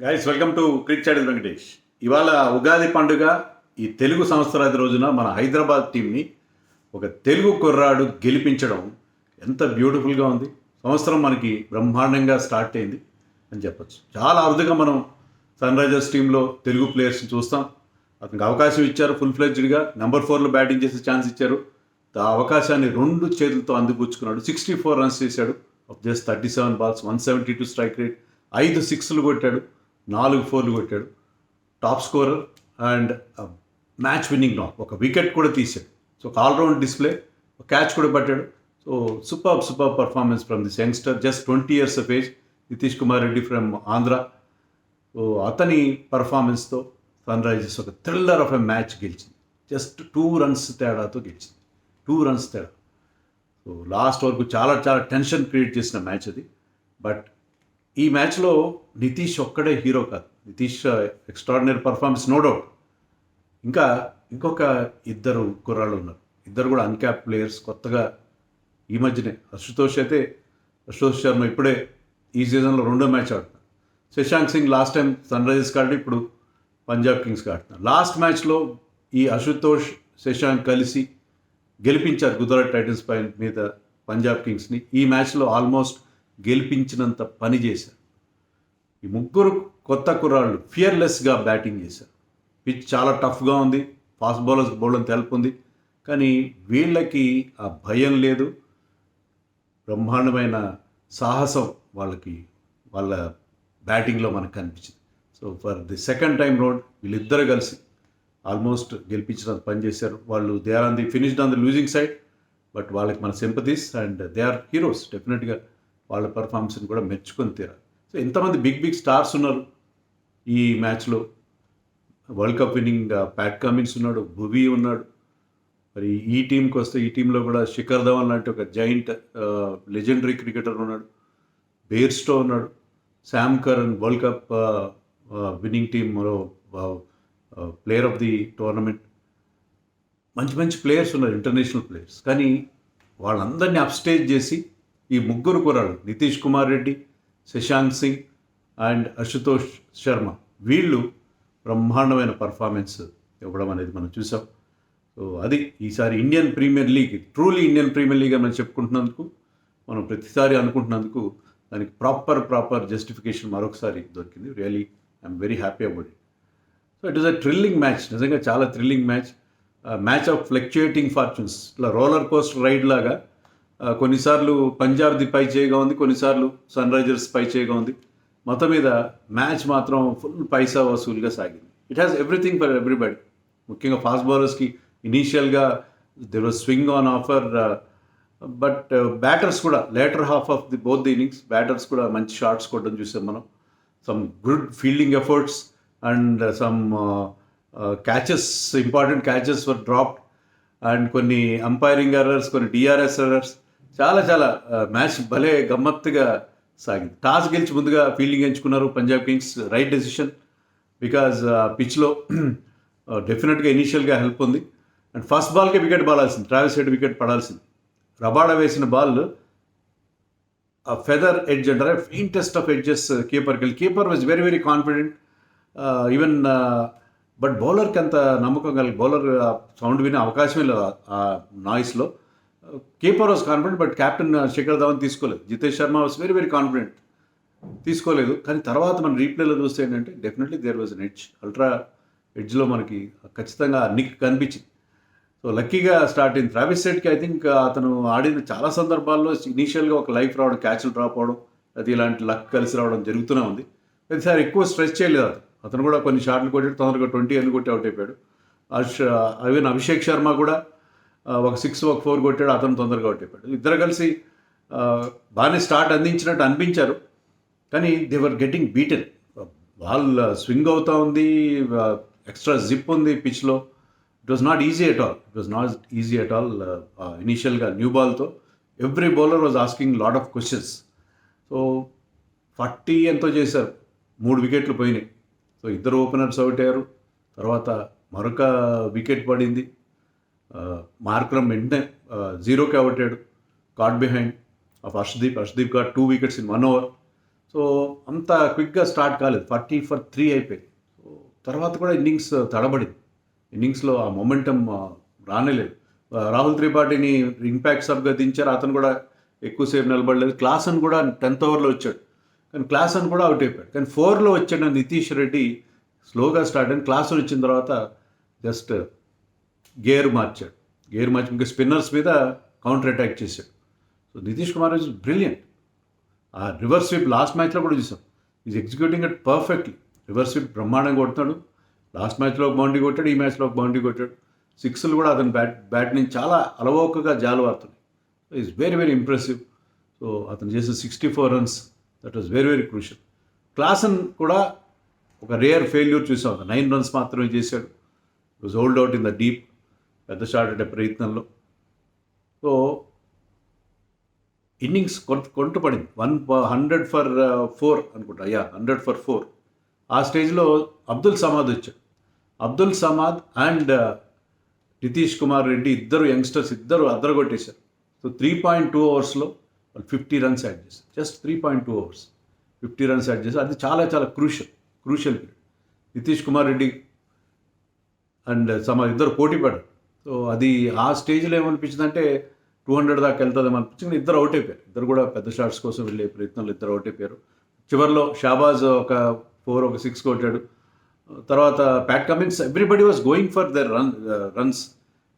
Guys welcome to crick Chadal Venkatesh. ఇవాళ ఉగాది పండుగ. ఈ తెలుగు సంవత్సరాది రోజున మన హైదరాబాద్ టీంని ఒక తెలుగు కుర్రాడు గెలిపించడం ఎంత బ్యూటిఫుల్గా ఉంది. సంవత్సరం మనకి బ్రహ్మాండంగా స్టార్ట్ అయింది అని చెప్పచ్చు. చాలా అరుదుగా మనం సన్ రైజర్స్ టీంలో తెలుగు ప్లేయర్స్ని చూస్తాం. అతనికి అవకాశం ఇచ్చారు, ఫుల్ ఫ్లెడ్జ్డ్గా నెంబర్ 4లో బ్యాటింగ్ చేసే ఛాన్స్ ఇచ్చారు. ఆ అవకాశాన్ని 2 చేతులతో అందిపుచ్చుకున్నాడు. 64 రన్స్ చేశాడు of just 37 balls, 172 strike rate, 5 సిక్స్లు కొట్టాడు, 4 4లు కొట్టాడు. Top scorer and match winning నాక్, ఒక వికెట్ కూడా తీశాడు. సో ఒక ఆల్రౌండ్ డిస్ప్లే, ఒక క్యాచ్ కూడా పట్టాడు. So super performance from this youngster, just 20 years of age, Nitish Kumar Reddy from Andhra. So అతని పర్ఫార్మెన్స్తో సన్ రైజర్స్ ఒక థ్రిల్లర్ ఆఫ్ ఎ మ్యాచ్ గెలిచింది. జస్ట్ 2 runs తేడాతో గెలిచింది. 2 runs తేడా. సో లాస్ట్ వరకు చాలా టెన్షన్ క్రియేట్ చేసిన మ్యాచ్ అది. బట్ ఈ మ్యాచ్లో నితీష్ ఒక్కడే హీరో కాదు. Nitish extraordinary performance, no doubt. ఇంకొక ఇద్దరు కుర్రాళ్ళు ఉన్నారు. ఇద్దరు కూడా అన్క్యాప్ ప్లేయర్స్, కొత్తగా ఈ మధ్యనే. అశుతోష్ శర్మ ఇప్పుడే ఈ సీజన్లో 2వ మ్యాచ్ ఆడుతున్నారు. Shashank Singh last time Sunrisers ఆడి ఇప్పుడు పంజాబ్ కింగ్స్కి ఆడుతున్నారు. లాస్ట్ మ్యాచ్లో ఈ అశుతోష్, శశాంక్ కలిసి గెలిపించారు గుజరాత్ టైటన్స్ పైన మీద పంజాబ్ కింగ్స్ని. ఈ మ్యాచ్లో ఆల్మోస్ట్ గెలిపించినంత పని చేశారు. ఈ ముగ్గురు కొత్త కుర్రాళ్ళు ఫియర్లెస్గా బ్యాటింగ్ చేశారు. పిచ్ చాలా టఫ్గా ఉంది, ఫాస్ట్ బౌలర్స్ బౌలర్ తెలుపు ఉంది, కానీ వీళ్ళకి ఆ భయం లేదు. బ్రహ్మాండమైన సాహసం వాళ్ళ బ్యాటింగ్లో మనకు కనిపించింది. So for the second time round వీళ్ళిద్దరు కలిసి ఆల్మోస్ట్ గెలిపించినంత పని చేశారు. వాళ్ళు they are on the finished on the losing side, but వాళ్ళకి మన sympathies and they are heroes. డెఫినెట్గా వాళ్ళ పర్ఫార్మెన్స్ని కూడా మెచ్చుకొని తీరాలి. సో ఇంతమంది బిగ్ స్టార్స్ ఉన్నారు ఈ మ్యాచ్లో. World cup winnowing Pat Cummins ఉన్నాడు, భువీ ఉన్నాడు. మరి ఈ టీంకి వస్తే ఈ టీంలో కూడా శిఖర్ ధవన్ లాంటి ఒక జైంట్ లెజెండరీ క్రికెటర్ ఉన్నాడు, బేర్స్టో ఉన్నాడు, Sam Curran world cup winning టీంలో ప్లేయర్ ఆఫ్ ది టోర్నమెంట్. మంచి ప్లేయర్స్ ఉన్నారు, ఇంటర్నేషనల్ ప్లేయర్స్. కానీ వాళ్ళందరినీ అప్స్టేజ్ చేసి ఈ ముగ్గురు కుర్రాళ్ళు, నితీష్ కుమార్ రెడ్డి, శశాంక్ సింగ్ అండ్ అశుతోష్ శర్మ, వీళ్ళు బ్రహ్మాండమైన పర్ఫార్మెన్స్ ఇవ్వడం అనేది మనం చూసాం. సో అది ఈసారి Indian premier league, truly Indian premier league అని మనం చెప్పుకుంటున్నందుకు, మనం ప్రతిసారి అనుకుంటున్నందుకు దానికి ప్రాపర్ జస్టిఫికేషన్ మరొకసారి దొరికింది. Really I'm very happy about it. So it is a thrilling match, నిజంగా చాలా thrilling match. Match of fluctuating fortunes. ఇట్లా రోలర్ కోస్టర్ రైడ్ లాగా కొన్నిసార్లు పంజాబ్ది పై చేయగా ఉంది, కొన్నిసార్లు సన్ రైజర్స్ పై చేయగా ఉంది. మొత్తం మీద మ్యాచ్ మాత్రం ఫుల్ పైసా వసూలుగా సాగింది. It has everything for everybody. ముఖ్యంగా ఫాస్ట్ బౌలర్స్కి ఇనీషియల్గా there was swing on offer, but batters కూడా later half of the both the innings batters కూడా మంచి షాట్స్ కొట్టడం చూసాం మనం. Some good fielding efforts and some catches, important catches were dropped and కొన్ని అంపైరింగ్ ఎర్రర్స్, కొన్ని డిఆర్ఎస్ ఎర్రర్స్. చాలా match భలే గమ్మత్తుగా సాగింది. టాస్ గెలిచి ముందుగా ఫీల్డింగ్ ఎంచుకున్నారు Punjab Kings. Right decision, because పిచ్లో డెఫినెట్గా ఇనీషియల్గా హెల్ప్ ఉంది. అండ్ ఫస్ట్ బాల్కే వికెట్ పడాల్సింది, ట్రావిస్ హెడ్ వికెట్ పడాల్సింది. రబాడా వేసిన బాల్ ఫెదర్ ఎడ్జ్ అంటారా, ఫెయింటెస్ట్ ఆఫ్ ఎడ్జెస్ కీపర్కి వెళ్ళి, keeper was very confident. Even but బౌలర్కి అంత నమ్మకం కలిగి, బౌలర్ సౌండ్ వినే అవకాశమే లేదు ఆ నాయిస్లో. Keeper was confident, but captain Shikhar Dhawan తీసుకోలేదు. Jitesh Sharma was very confident, తీసుకోలేదు. కానీ తర్వాత మన రీప్లేలో చూస్తే ఏంటంటే definitely there was an edge, ultra ఎడ్జ్లో మనకి ఖచ్చితంగా నిక్ కనిపించింది. సో లక్కీగా స్టార్ట్ అయింది. ట్రావిస్ హెడ్కి ఐ థింక్ అతను ఆడిన చాలా సందర్భాల్లో ఇనీషియల్గా ఒక లైఫ్ రావడం, క్యాచ్లు డ్రాప్ అవడం, అది ఇలాంటి లక్ కలిసి రావడం జరుగుతూనే ఉంది. ప్రతిసారి ఎక్కువ స్ట్రెస్ చేయలేదు అతను కూడా. కొన్ని షాట్లు కొట్టాడు, తొందరగా 20 అని కొట్టి అవుట్ అయిపోయాడు. ఈవెన్ అభిషేక్ శర్మ కూడా ఒక 6 ఒక 4 కొట్టాడు, అతను తొందరగా అవుట్ అయిపోయాడు. ఇద్దరు కలిసి బాగానే స్టార్ట్ అందించినట్టు అనిపించారు, కానీ they were getting beaten. Ball swing అవుతూ ఉంది, ఎక్స్ట్రా జిప్ ఉంది పిచ్లో. It was not easy at all. ఇనీషియల్గా న్యూ బాల్తో every bowler was asking lot of questions. So 40 ఎంతో చేశారు, 3 వికెట్లు పోయినాయి. సో ఇద్దరు ఓపెనర్స్ అవుట్ అయ్యారు. తర్వాత మరొక వికెట్ పడింది. మార్క్రమ్ వెంటనే 0కి అవుట్ అయ్యాడు, caught behind of Arshdeep got 2 wickets in 1 over. So అంత క్విక్గా స్టార్ట్ కాలేదు, 40 for 3 అయిపోయింది. సో తర్వాత కూడా ఇన్నింగ్స్ తడబడింది, ఇన్నింగ్స్లో ఆ మొమెంటం రానేలేదు. రాహుల్ త్రిపాఠిని ఇంపాక్ట్ సబ్గా దించారు, అతను కూడా ఎక్కువసేపు నిలబడలేదు. క్లాసన్ కూడా 10th ఓవర్లో వచ్చాడు, కానీ క్లాసన్ కూడా అవుట్ అయిపోయాడు. కానీ 4లో వచ్చాడు నితీష్ రెడ్డి, స్లోగా స్టార్ట్ అయింది. క్లాసన్ వచ్చిన తర్వాత జస్ట్ గేర్ మార్చి ఇంకా స్పిన్నర్స్ మీద కౌంటర్ అటాక్ చేశాడు. So Nitish Kumar is brilliant. ఆ రివర్స్ స్వీప్ లాస్ట్ మ్యాచ్లో కూడా చూసాం, is executing it perfectly. Reverse sweep బ్రహ్మాండంగా కొడుతున్నాడు. లాస్ట్ మ్యాచ్లో ఒక బౌండరీ కొట్టాడు, ఈ మ్యాచ్లో ఒక బౌండరీ కొట్టాడు. సిక్స్లు కూడా అతని బ్యాట్ నుంచి చాలా అలవోకగా జాలువారుతున్నాయి. Is very very impressive. So అతను చేసే 64 runs, that was very very crucial. Klaasen కూడా ఒక రేర్ ఫెయిల్యూర్ చూసాం, 9 runs మాత్రమే చేశాడు. Was hold out in the deep, పెద్ద షాట్ అనే ప్రయత్నంలో. సో ఇన్నింగ్స్ కొంట పడింది, 100 for 4 అనుకుంటా, 100 for 4. ఆ స్టేజ్లో అబ్దుల్ సమాద్ వచ్చాడు. అబ్దుల్ సమాద్ అండ్ నితీష్ కుమార్ రెడ్డి ఇద్దరు యంగ్స్టర్స్, ఇద్దరు అద్దరగొట్టేశారు. సో 3.2 ఓవర్స్లో వాళ్ళు 50 runs యాడ్ చేశారు. జస్ట్ 3.2 ఓవర్స్ 50 runs యాడ్ చేశారు. అది చాలా చాలా crucial period. Nitish Kumar Reddy and Samad ఇద్దరు పోటీ పడ్డారు. సో అది ఆ స్టేజ్లో ఏమనిపించిందంటే 200 దాకా వెళ్తుందేమో అనిపించింది. ఇద్దరు అవుట్ అయిపోయారు. ఇద్దరు కూడా పెద్ద షాట్స్ కోసం వెళ్ళే ప్రయత్నంలో ఇద్దరు అవుట్ అయిపోయారు. చివరిలో షాబాజ్ ఒక 4 ఒక 6 కొట్టాడు. తర్వాత Pat Cummins, everybody was going for their runs.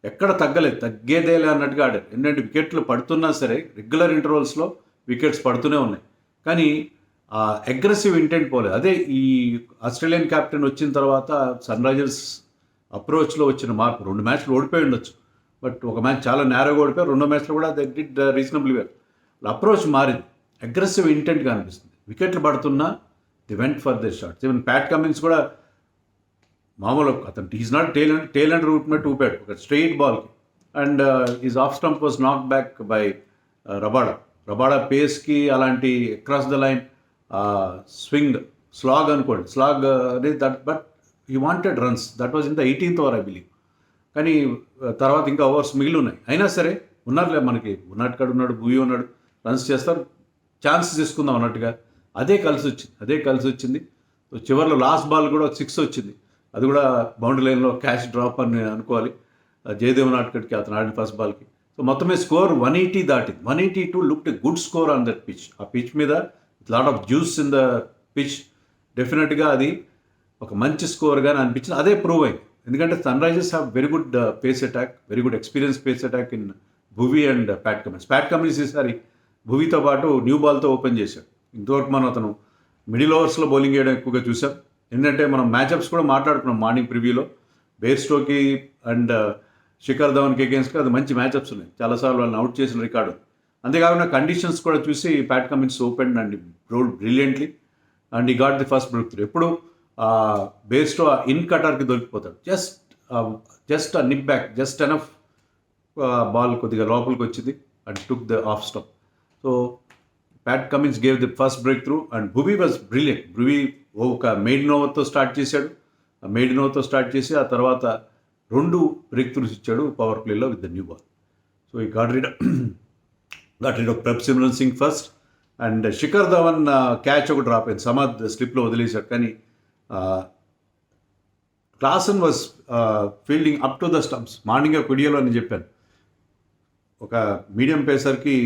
ఎక్కడ తగ్గలేదు, తగ్గేదేలే అన్నట్టుగా ఆడారు. ఎందుకంటే వికెట్లు పడుతున్నా సరే రెగ్యులర్ ఇంటర్వల్స్లో వికెట్స్ పడుతూనే ఉన్నాయి, కానీ అగ్రెసివ్ ఇంటెంట్ పోలేదు. అదే ఈ ఆస్ట్రేలియన్ కెప్టెన్ వచ్చిన తర్వాత సన్ రైజర్స్ అప్రోచ్లో వచ్చిన మార్పు. 2 మ్యాచ్లు ఓడిపోయి ఉండొచ్చు, బట్ ఒక మ్యాచ్ చాలా నేరోగా ఓడిపోయారు. 2వ మ్యాచ్లో కూడా they did reasonable well. Approach మారింది, అగ్రెసివ్ ఇంటెంట్గా అనిపిస్తుంది. వికెట్లు పడుతున్నా they went for the shots. Even Pat Cummins కూడా మామూలు అతను is not tail and root మీద ఊపాడు ఒక స్ట్రెయిట్ బాల్కి, and his off stump was knock back by Rabada పేస్కి అలాంటి across the line swing slog అనుకోండి, స్లాగ్ అనేది that, but he wanted runs. That was in the 18th over I believe. కానీ తర్వాత ఇంకా ఓవర్స్ మిగిలి ఉన్నాయి, అయినా సరే ఉన్నారులే, మనకి ఉన్నట్టుకాడు ఉన్నాడు, భూయి ఉన్నాడు, రన్స్ చేస్తారు, ఛాన్స్ తీసుకుందాం అన్నట్టుగా అదే కలిసి వచ్చింది. చివరిలో లాస్ట్ బాల్ కూడా 6 వచ్చింది, అది కూడా బౌండరీ లైన్లో క్యాచ్ డ్రాప్ అని అనుకోవాలి. జయదేవ్ నాట్కడ్కి అతను ఆడిన ఫస్ట్ బాల్కి. సో మొత్తమే స్కోర్ 180 దాటింది. 182 looked a good score on that pitch. ఆ పిచ్ మీద lot of juice in the pitch. డెఫినెట్గా అది ఒక మంచి స్కోర్గానే అనిపించింది. అదే ప్రూవ్ అయింది, ఎందుకంటే Sunrisers have very good pace attack, very good experience pace attack in Bhuvi and Pat Cummins ఈసారి భువితో పాటు న్యూ బాల్తో ఓపెన్ చేశాడు. ఇంతవరకు మనం అతను మిడిల్ ఓవర్స్లో బౌలింగ్ చేయడం ఎక్కువగా చూసాం. ఎందుకంటే మనం మ్యాచ్అప్స్ కూడా మాట్లాడుకున్నాం మార్నింగ్ ప్రివ్యూలో. బేర్స్టోకి అండ్ శిఖర్ ధవన్కి అగేన్స్ట్గా అది మంచి మ్యాచ్అప్స్ ఉన్నాయి, చాలాసార్లు వాళ్ళని అవుట్ చేసిన రికార్డు. అంతేకాకుండా కండిషన్స్ కూడా చూసి Pat Cummins open and rolled brilliantly and he got the first breakthrough. ఎప్పుడు బేస్టో ఇన్ కటర్కి దొరికిపోతాడు, జస్ట్ ఆ nip back, just enough ball కొద్దిగా లోపలికి వచ్చింది and took the off stump. So Pat Cummins gave the first breakthrough and Bhuvi was brilliant. Bhuvi ఒక maiden ఓవర్తో start చేశాడు, చేసి ఆ తర్వాత 2 బ్రేక్ త్రూస్ ఇచ్చాడు పవర్ ప్లేలో with the new ball. So ఈ got rid of Prabhsimran Singh first and Shikhar Dhawan catch ఒకటి డ్రాప్ అయింది, సమాద్ స్లిప్లో వదిలేశాడు. కానీ Klaasen was fielding up to the stumps. Morning ఒక వీడియోలో నేను చెప్పాను, ఒక మీడియం పేసర్కి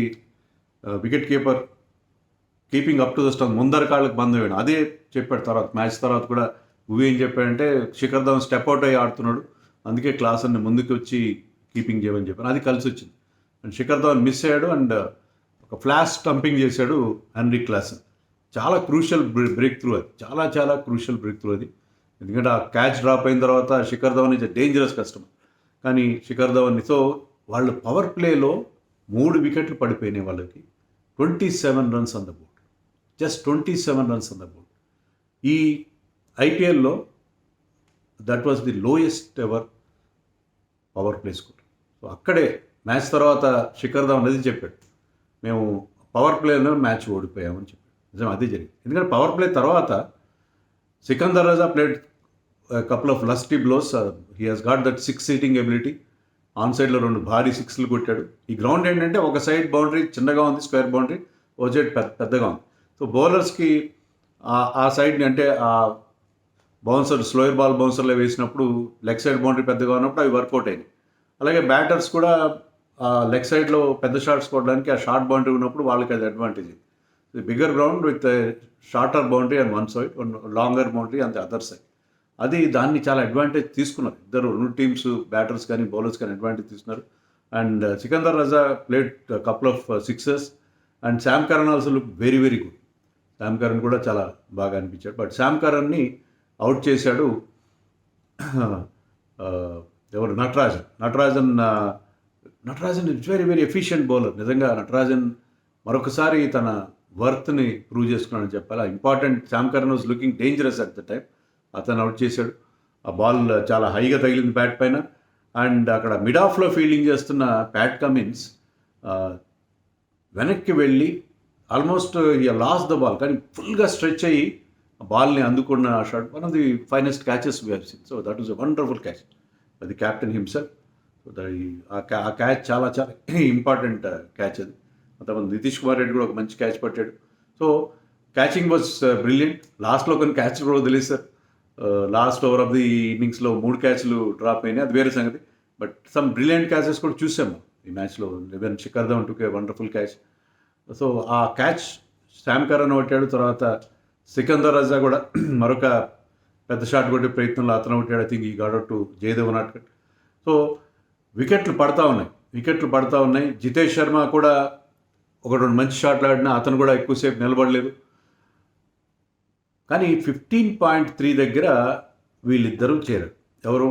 wicket keeper keeping up to the stump, ముందర కాళ్ళకి బంద్ వేయడం, అదే చెప్పాడు. తర్వాత మ్యాచ్ తర్వాత కూడా భువి ఏం చెప్పాడంటే శిఖర్ ధవన్ స్టెప్ అవుట్ అయ్యి ఆడుతున్నాడు, అందుకే క్లాసన్ని ముందుకు వచ్చి కీపింగ్ చేయమని చెప్పాను. అది కలిసి వచ్చింది. అండ్ శిఖర్ ధవన్ మిస్ అయ్యాడు అండ్ ఒక ఫ్లాష్ స్టంపింగ్ చేశాడు హెన్రిక్ క్లాసన్. చాలా క్రూషియల్ బ్రేక్ త్రూ అది, చాలా క్రూషియల్ బ్రేక్ త్రూ అది. ఎందుకంటే ఆ క్యాచ్ డ్రాప్ అయిన తర్వాత Shikhar Dhawan is a dangerous customer. కానీ శిఖర్ ధవన్ని, సో వాళ్ళు పవర్ ప్లేలో 3 వికెట్లు పడిపోయినాయి వాళ్ళకి. 27 runs on the board, just 27 runs on the board. ఈ ఐపీఎల్లో that was the lowest ever power play score. So అక్కడే మ్యాచ్ తర్వాత శిఖర్ ధవన్ అది చెప్పాడు, మేము పవర్ ప్లేలో మ్యాచ్ ఓడిపోయామని చెప్పాడు. నిజం, అదే జరిగింది. ఎందుకంటే పవర్ ప్లే తర్వాత Sikandar Raza played couple of lusty blows. He has got that 6 hitting ability. On సైడ్లో 2 భారీ 6లు కొట్టాడు. ఈ గ్రౌండ్ ఏంటంటే ఒక సైడ్ బౌండరీ చిన్నగా ఉంది, స్క్వేర్ బౌండరీ, ఓ సైడ్ పెద్దగా ఉంది. సో సో బౌలర్స్కి ఆ సైడ్ని అంటే ఆ బౌన్సర్ స్లోయర్ బాల్ బౌన్సర్లో వేసినప్పుడు లెగ్ సైడ్ బౌండరీ పెద్దగా ఉన్నప్పుడు అవి వర్కౌట్ అయినాయి. అలాగే బ్యాటర్స్ కూడా లెగ్ సైడ్లో పెద్ద షాట్స్ కొట్టడానికి ఆ షార్ట్ బౌండరీ ఉన్నప్పుడు వాళ్ళకి అది advantage. Bigger ground with shorter boundary and one side, longer boundary and the other side. అది దాన్ని చాలా అడ్వాంటేజ్ తీసుకున్నారు ఇద్దరు, రెండు టీమ్స్ బ్యాటర్స్ కానీ బౌలర్స్ కానీ అడ్వాంటేజ్ తీసుకున్నారు. And Sikandar Raza played couple of sixes and Sam Curran also look very very good. Sam Curran కూడా చాలా బాగా అనిపించాడు. బట్ శామ్ కరన్ని అవుట్ చేశాడు ఎవరు, Natarajan it's very very efficient bowler. నిజంగా నటరాజన్ మరొకసారి తన వర్త్ని ప్రూవ్ చేసుకున్నాడని చెప్పాలి. Important, Sam Curran was looking dangerous at the time. అతను అవుట్ చేశాడు. ఆ బాల్ చాలా హైగా తగిలింది బ్యాట్ పైన. అండ్ అక్కడ మిడ్ ఆఫ్లో ఫీల్డింగ్ చేస్తున్న ప్యాట్ కమిన్స్ వెనక్కి వెళ్ళి ఆల్మోస్ట్ లాస్ట్ ద బాల్, కానీ ఫుల్గా స్ట్రెచ్ అయ్యి ఆ బాల్ని అందుకున్న shot one of the finest catches we have seen. So that is a wonderful catch by the captain himself. So ఆ క్యాచ్ చాలా చాలా ఇంపార్టెంట్ క్యాచ్ అది. అంతమంది నితీష్ కుమార్ రెడ్డి కూడా ఒక మంచి క్యాచ్ పట్టాడు. So catching was brilliant. లాస్ట్లో కొన్ని క్యాచ్లు కూడా తెలియదు sir. Last over of the ఇన్నింగ్స్లో 3 క్యాచ్లు డ్రాప్ అయినాయి, అది వేరే సంగతి. బట్ సమ్ బ్రిలియంట్ క్యాచెస్ కూడా చూసాము ఈ మ్యాచ్లో. Even Shikhar Dhawan took a wonderful catch. So ఆ క్యాచ్ శామ్ కరన్ కొట్టాడు. తర్వాత సికందర్ రజా కూడా మరొక పెద్ద షాట్ కొట్టే ప్రయత్నంలో అతను కొట్టాడు. ఐ థింక్ ఈ God to Jayadev Unadkat. So వికెట్లు పడతా ఉన్నాయి. జితేష్ శర్మ కూడా ఒక 2 మంచి షాట్లు ఆడినా అతను కూడా ఎక్కువసేపు నిలబడలేదు. కానీ 15.3 దగ్గర వీళ్ళిద్దరూ చేరారు. ఎవరు?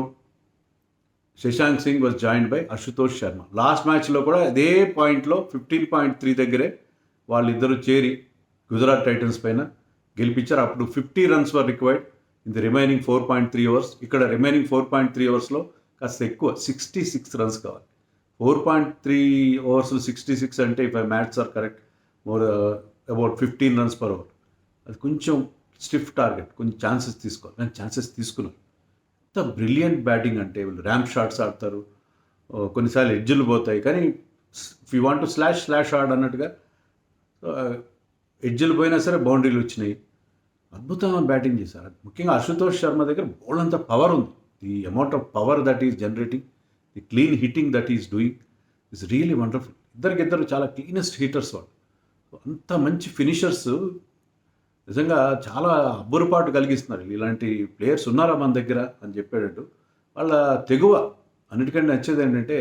Shashank Singh was joined by Ashutosh Sharma. Last మ్యాచ్లో కూడా అదే పాయింట్లో 15.3 దగ్గరే వాళ్ళిద్దరూ చేరి గుజరాత్ టైటన్స్ పైన గెలిపించారు. అప్పుడు 50 runs were required in the remaining 4.3 hours. ఇక్కడ రిమైనింగ్ 4.3 అవర్స్లో కాస్త ఎక్కువ 66 రన్స్ కావాలి. 4.3 అవర్స్లో 66 అంటే if I maths are correct more about 15 runs per over. అది కొంచెం స్టిఫ్ టార్గెట్, కొంచెం ఛాన్సెస్ తీసుకోవాలి. కానీ ఛాన్సెస్ తీసుకున్నారు. ఎంత బ్రిలియంట్ బ్యాటింగ్ అంటే వీళ్ళు ర్యాంప్ షాట్స్ ఆడతారు, కొన్నిసార్లు ఎడ్జ్లు పోతాయి. కానీ if you want to slash ఆడ్ అన్నట్టుగా ఎడ్జ్లు పోయినా సరే బౌండరీలు వచ్చినాయి. అద్భుతమైన బ్యాటింగ్ చేశారు. ముఖ్యంగా అశుతోష్ శర్మ దగ్గర బౌల్ అంత పవర్ ఉంది. The amount of power that is generating, the clean hitting that is doing is really wonderful. ఇద్దరు చాలా క్లీనెస్ట్ హీటర్స్ వాళ్ళు. అంత మంచి ఫినిషర్స్ నిజంగా చాలా అబ్బురపాటు కలిగిస్తున్నారు. ఇలాంటి ప్లేయర్స్ ఉన్నారా మన దగ్గర అని చెప్పేటట్టు. వాళ్ళ తెగువ అన్నిటికంటే నచ్చేది ఏంటంటే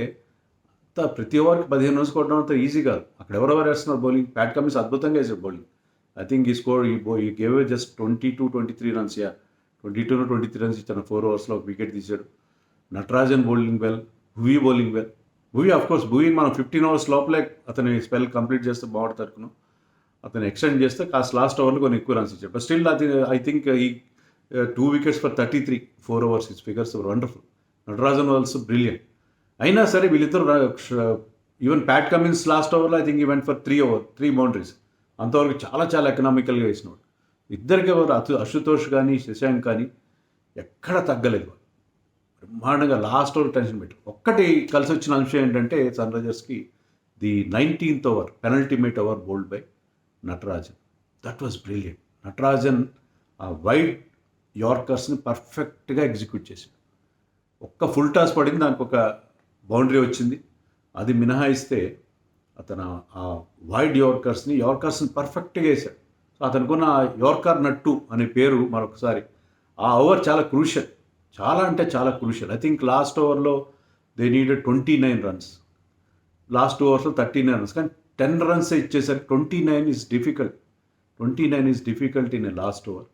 ప్రతి ఓవర్కి 15 రన్స్ కొట్టడం అంత ఈజీ కాదు. అక్కడ ఎవరెవరు వేస్తున్నారు బౌలింగ్. ప్యాట్ కమిన్స్ అద్భుతంగా వేసాడు బౌలింగ్. ఐ థింక్ ఈ స్కోర్ ఈ గేవ్ జస్ట్ 22-23 రన్స్. 22-23 రన్స్ ఇచ్చాను 4 ఓవర్స్లో. ఒక వికెట్ తీశాడు. Natarajan bowling well, Bhuvi bowling well. Bhuvi of course Bhuvi మనం 15 ఓవర్స్ లోపలే అతని స్పెల్ కంప్లీట్ చేస్తే బాగుంటుంది అనుకున్నాం. అతను ఎక్స్టెండ్ చేస్తే కాస్త లాస్ట్ ఓవర్లో కొన్ని ఎక్కువ రన్స్ ఇచ్చాడు. బట్ స్టిల్ ఐ థింక్ ఈ 2 wickets for 33 4 overs. Is figures wonderful. Natarajan also brilliant. అయినా సరే వీళ్ళిద్దరు ఈవెన్ ప్యాట్ కమిన్స్ లాస్ట్ ఓవర్లో I think event for 3 boundaries. అంతవరకు చాలా చాలా ఎకనామికల్గా వేసినవాడు. ఇద్దరికి ఎవరు అశుతోష్ కానీ శశాంక్ కానీ ఎక్కడ తగ్గలేదు. బ్రహ్మాండంగా లాస్ట్ ఓవర్ టెన్షన్ పెట్టారు. ఒక్కటి కలిసి వచ్చిన అంశం ఏంటంటే సన్ రైజర్స్కి the 19th over penultimate over bowled by Natarajan. That was brilliant. Natarajan ఆ వైడ్ యార్కర్స్ని పర్ఫెక్ట్గా ఎగ్జిక్యూట్ చేశాడు. ఒక్క ఫుల్ టాస్ పడింది, దానికి ఒక బౌండరీ వచ్చింది. అది మినహాయిస్తే అతను ఆ వైడ్ యార్కర్స్ని పర్ఫెక్ట్గా వేశాడు. సో అతనుకున్న యార్కర్ నట్టు అనే పేరు మరొకసారి. ఆ ఓవర్ చాలా క్రూషియల్, చాలా అంటే చాలా క్రూషియల్. ఐ థింక్ లాస్ట్ ఓవర్లో దే నీడెడ్ 29 రన్స్. లాస్ట్ ఓవర్స్లో 39 రన్స్, కానీ 10 రన్స్ ఇచ్చేసరికి 29 is difficult in a last over.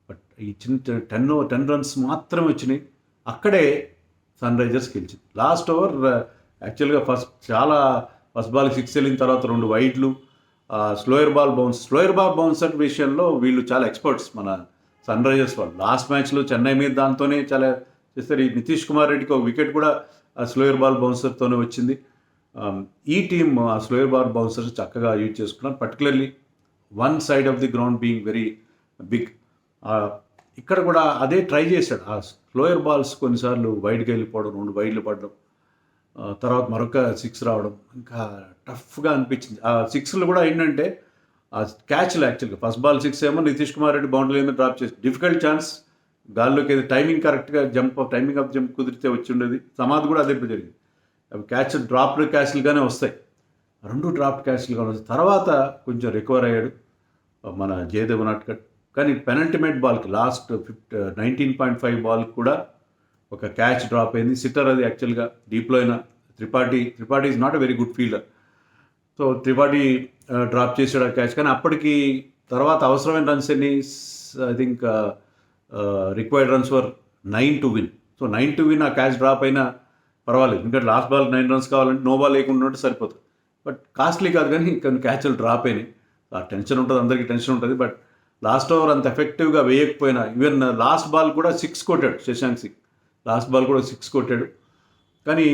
But ఈ చిన్న 10 రన్స్ మాత్రమే వచ్చినాయి. అక్కడే సన్ రైజర్స్ గెలిచింది. లాస్ట్ ఓవర్ యాక్చువల్గా ఫస్ట్ బాల్ 6 వెళ్ళిన తర్వాత 2 వైడ్లు, స్లోయర్ బాల్ బౌన్సర్ విషయంలో వీళ్ళు చాలా ఎక్స్పర్ట్స్ మన సన్ రైజర్స్ వాళ్ళు. లాస్ట్ మ్యాచ్లో చెన్నై మీద దాంతోనే చాలా చేస్తారు. ఈ నితీష్ కుమార్ రెడ్డికి ఒక వికెట్ కూడా ఆ స్లోయర్ బాల్ బౌన్సర్తోనే వచ్చింది. ఈ టీమ్ ఆ స్లోయర్ బాల్ బౌన్సర్స్ చక్కగా యూజ్ చేసుకున్నారు. Particularly one side of the ground being very big. ఇక్కడ కూడా అదే ట్రై చేశాడు. ఆ స్లోయర్ బాల్స్ కొన్నిసార్లు వైడ్గా వెళ్ళిపోవడం, 2 వైడ్లు పడడం, తర్వాత మరొక 6 రావడం ఇంకా టఫ్గా అనిపించింది. ఆ 6లు కూడా ఏంటంటే ఆ క్యాచ్లో యాక్చువల్గా ఫస్ట్ బాల్ 6 ఏమో నితీష్ కుమార్ రెడ్డి బౌండరీ మీద డ్రాప్ చేసి డిఫికల్ట్ ఛాన్స్, గాల్లోకి ఏదో టైమింగ్ కరెక్ట్గా టైమింగ్ ఆఫ్ జంప్ కుదిరితే వచ్చి ఉండేది. సమాధి కూడా అదే జరిగింది. అవి క్యాచ్ డ్రాప్డ్ క్యాచ్లుగానే వస్తాయి, 2 డ్రాప్ క్యాచ్లుగానే వస్తాయి. తర్వాత కొంచెం రికవర్ అయ్యాడు మన జయదేవ్ నాట్కట్. కానీ పెనల్టిమేట్ బాల్కి లాస్ట్ 19.5 బాల్కి కూడా ఒక క్యాచ్ డ్రాప్ అయింది. సిట్టర్ అది యాక్చువల్గా డీప్లో అయిన Tripathi is not a very good fielder. So Tripathi drop చేసాడు ఆ క్యాచ్. కానీ అప్పటికి తర్వాత అవసరమైన రన్స్ ఎన్ని, I think required runs were 9 to win. So 9 to win ఆ క్యాచ్ డ్రాప్ అయినా పర్వాలేదు, ఎందుకంటే లాస్ట్ బాల్ 9 runs కావాలంటే నో బాల్ లేకుండా ఉంటే సరిపోతుంది. బట్ కాస్ట్లీ కాదు, కానీ కొన్ని క్యాచ్లు డ్రాప్ అయినాయి. ఆ టెన్షన్ ఉంటుంది, అందరికీ టెన్షన్ ఉంటుంది. బట్ లాస్ట్ ఓవర్ అంత ఎఫెక్టివ్గా వేయకపోయినా, ఈవెన్ లాస్ట్ బాల్ కూడా 6 కొట్టాడు శశాంక్ సింగ్. లాస్ట్ బాల్ కూడా 6 కొట్టాడు, కానీ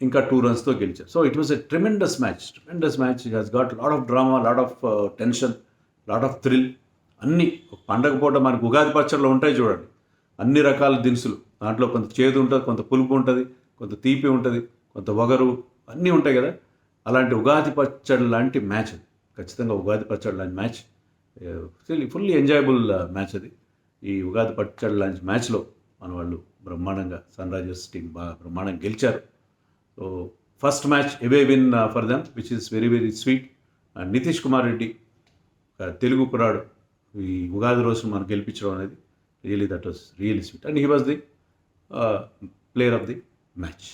ఇంకా 2 runsతో గెలిచారు. So it was a tremendous match. It has got lot of drama, lot of tension, lot of thrill. అన్నీ పండగ పూట మనకు ఉగాది పచ్చళ్ళు ఉంటాయి చూడండి, అన్ని రకాల దినుసులు. దాంట్లో కొంత చేదు ఉంటుంది, కొంత పులుపు ఉంటుంది, కొంత తీపి ఉంటుంది, కొంత వగరు, అన్నీ ఉంటాయి కదా. అలాంటి ఉగాది పచ్చడి లాంటి మ్యాచ్ అది. ఖచ్చితంగా ఉగాది పచ్చడి లాంటి మ్యాచ్, ఫుల్లీ ఎంజాయబుల్ మ్యాచ్ అది. ఈ ఉగాది పచ్చడి లాంటి మ్యాచ్లో మన వాళ్ళు బ్రహ్మాండంగా, సన్ రైజర్స్ టీం బాగా బ్రహ్మాండంగా గెలిచారు. So first match away win for them, which is very very sweet. And Nitish Kumar Reddy, Telugu కురాడు, ఈ ఉగాది రోజు మనం గెలిపించడం అనేది that was really sweet. And he was the player of the match.